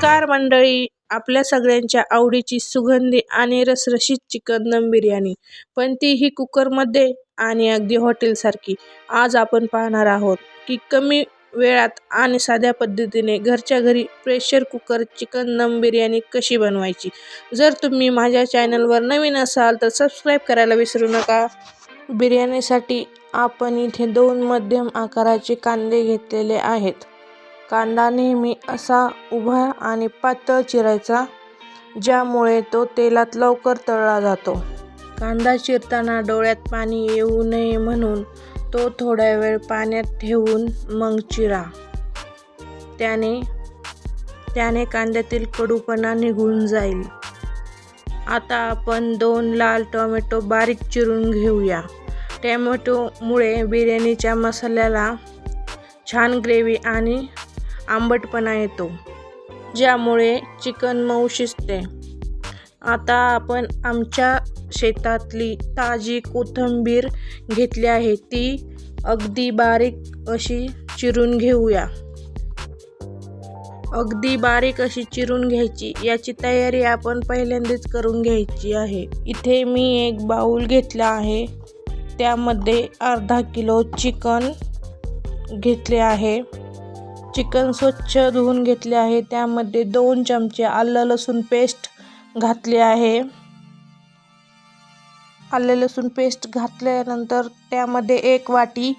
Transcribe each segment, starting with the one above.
नमस्कार मंडळी, आपल्या सगळ्यांच्या आवडीची सुगंधी आणि रसरशीत चिकन दम बिर्याणी, पण तीही कुकरमध्ये आणि अगदी हॉटेलसारखी. आज आपण पाहणार आहोत की कमी वेळात आणि साध्या पद्धतीने घरच्या घरी प्रेशर कुकर चिकन दम बिर्याणी कशी बनवायची. जर तुम्ही माझ्या चॅनलवर नवीन असाल तर सबस्क्राईब करायला विसरू नका. बिर्याणीसाठी आपण इथे 2 मध्यम आकाराचे कांदे घेतलेले आहेत. कांदा नेहमी असा उभा आणि पातळ चिरायचा, ज्यामुळे तो तेलात लवकर तळला जातो. कांदा चिरताना डोळ्यात पाणी येऊ नये म्हणून तो थोडा वेळ पाण्यात ठेवून मग चिरा. त्याने कांद्यातील कडूपणा निघून जाईल. आता आपण 2 लाल टोमॅटो बारीक चिरून घेऊया. टोमॅटोमुळे बिर्याणीच्या मसाल्याला छान ग्रेव्ही आणि आंबटपणा येतो, ज्यामुळे चिकन मऊ शिजते. आता आपण आमच्या शेतातली ताजी कोथिंबीर घेतली आहे, ती अगदी बारीक अशी चिरून घेऊया. अगदी बारीक अशी चिरून घ्यायची. याची तयारी आपण पहिल्यांदाच करून घ्यायची आहे. इथे मी एक बाउल घेतला आहे, त्यामध्ये अर्धा किलो चिकन घेतले आहे. चिकन स्वच्छ धुवून घेतले आहे. त्यामध्ये 2 चमचे आलं लसूण पेस्ट घातली आहे. आलं लसूण पेस्ट घातल्यानंतर त्यामध्ये 1 वाटी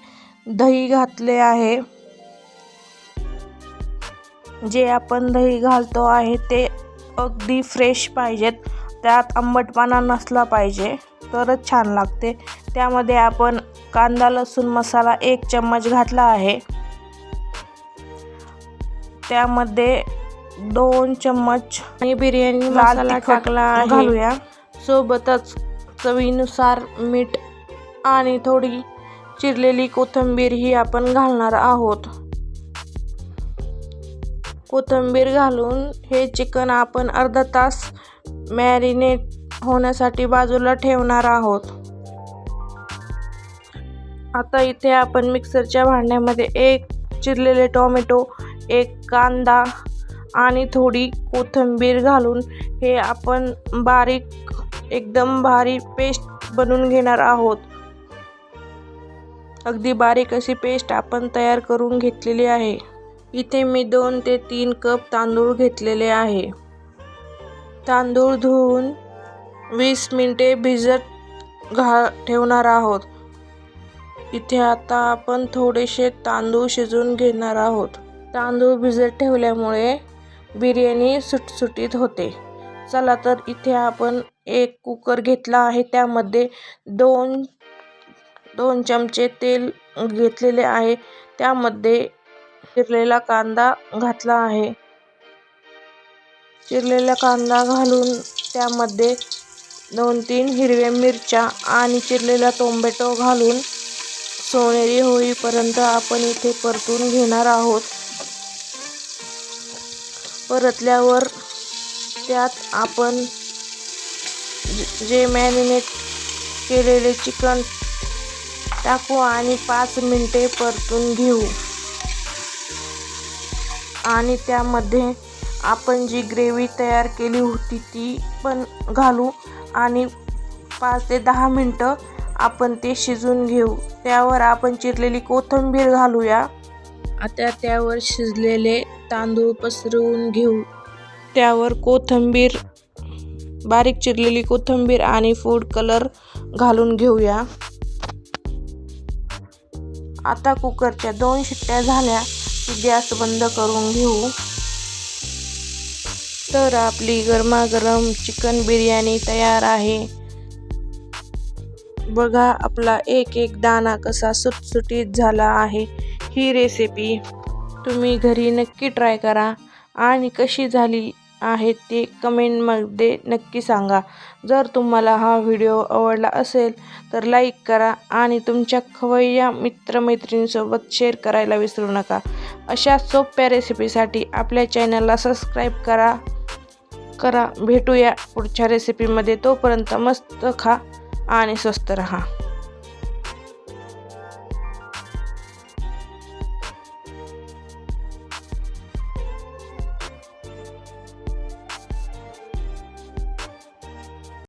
दही घातले आहे. जे आपण दही घालतो आहे ते अगदी फ्रेश पाहिजेत, त्यात आंबटपणा नसला पाहिजे, तरच छान लागते. त्यामध्ये आपण कांदा लसूण मसाला 1 चम्मच घातला आहे. त्यामध्ये 2 चम्मच बिर्याणी मसाला टाकला आहे. घालूया. सोबतच चवीनुसार मीठ आणि थोडी चिरलेली कोथिंबीर ही आपण घालणार आहोत. कोथिंबीर घालून हे चिकन आपण अर्धा तास मॅरिनेट होण्यासाठी बाजूला ठेवणार आहोत. आता इथे आपण मिक्सरच्या भांड्यामध्ये 1 चिरलेले टोमॅटो, 1 कांदा आणि थोडी कोथिंबीर घालून हे आपण एकदम बारीक पेस्ट बनवून घेणार आहोत. अगदी बारीक अशी पेस्ट आपण तयार करून घेतलेली आहे. इथे मी 2 ते 3 कप तांदूळ घेतलेले आहे. तांदूळ धुवून 20 मिनिटे भिजत ठेवणार आहोत. इथे आता आपण थोडेसे तांदूळ शिजवून घेणार आहोत. तांदूळ भिजत ठेवल्यामुळे बिर्याणी सुटसुटीत होते. चला तर इथे आपण 1 कुकर घेतला आहे. त्यामध्ये 2 चमचे तेल घेतलेले आहे. त्यामध्ये चिरलेला कांदा घातला आहे. चिरलेला कांदा घालून त्यामध्ये 2-3 हिरव्या मिरच्या आणि चिरलेला टोमॅटो घालून सोनेरी होईपर्यंत आपण इथे परतून घेणार आहोत. परतल्यावर त्यात आपण जे मॅरिनेट केलेले चिकन टाकू आणि 5 मिनिटे परतून घेऊ. आणि त्यामध्ये आपण जी ग्रेव्ही तयार केली होती ती पण घालू आणि 5 ते 10 मिनिटं आपण ते शिजवून घेऊ. त्यावर आपण चिरलेली कोथिंबीर घालूया. आता त्यावर शिजलेले तांदूळ पसरवून घेऊ. त्यावर बारीक चिरलेली कोथिंबीर आणि फूड कलर घालून घेऊया. आता कुकरच्या 2 शिट्ट्या झाल्या की गॅस बंद करून घेऊ. तर आपली गरमागरम चिकन बिर्याणी तयार आहे. बघा आपला एक दाणा कसा सुटसुटीत झाला आहे. ही रेसिपी तुम्ही घरी नक्की ट्राय करा आणि कशी झाली आहे ते कमेंटमध्ये नक्की सांगा. जर तुम्हाला हा व्हिडिओ आवडला असेल तर लाईक करा आणि तुमच्या खवय्या मित्रमैत्रिणींसोबत शेअर करायला विसरू नका. अशा सोप्या रेसिपीसाठी आपल्या चॅनलला सबस्क्राईब करा. भेटूया पुढच्या रेसिपीमध्ये. तोपर्यंत मस्त खा आणि स्वस्त रहा.